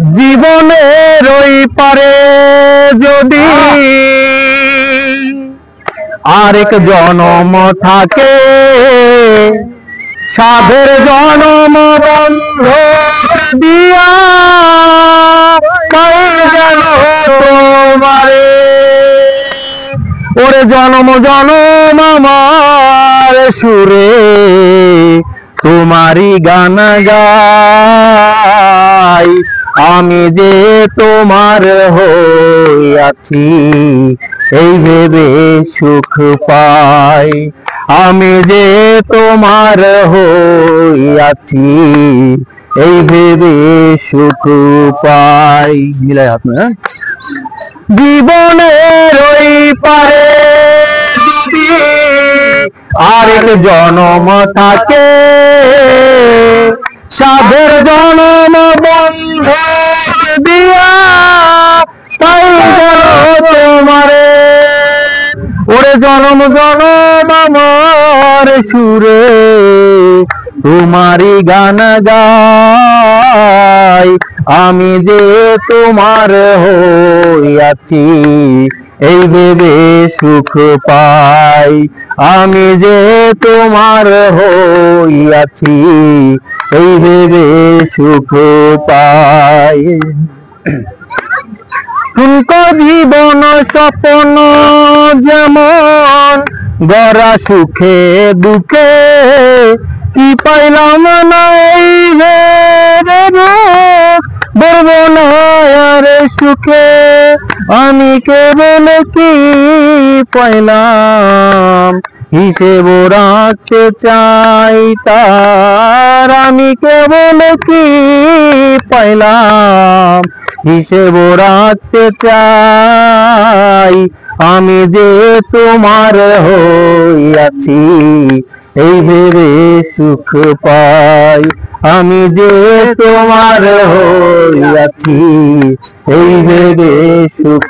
জীবনের ওই পারে যদি আরেক জনম থাকে, সাধের জনম বন্ধ দিয়া তোমারে। ওরে জনম জনম আমার সুরে তোমারই গান গাই। আমি যে তোমার হইয়াছি এই ভেবে সুখ পাই। আমি যে তোমার হইয়াছি এই ভেবে সুখ পাই। মিলাই হাত না। জীবনের ওই পারে যদি আরেক জনম থাকে, সাধের জনম বন্ধ দিয়া তাই তোমারে। ওরে জনম জনম আমার সুরে তোমারই গান গাই। আমি যে তোমার হইয়াছি এই ভেবে সুখ পাই। আমি যে তোমার হইয়াছি এই ভেবে সুখ পাই। তুমকো জীবন স্বপ্ন যেমন গড়া সুখে দুঃখে, কি পাইলাম না এই বলবো না আর সুখে। আমি কেবল কি পাইলাম হিসেব রাখতে চাই তার। আমি কেবল কি পাইলাম হিসেব রাখতে চাই। আমি যে তোমার হইয়াছি এই ভেবে সুখ পাই। আমি যে তোমার হইয়াছি এই ভেবে সুখ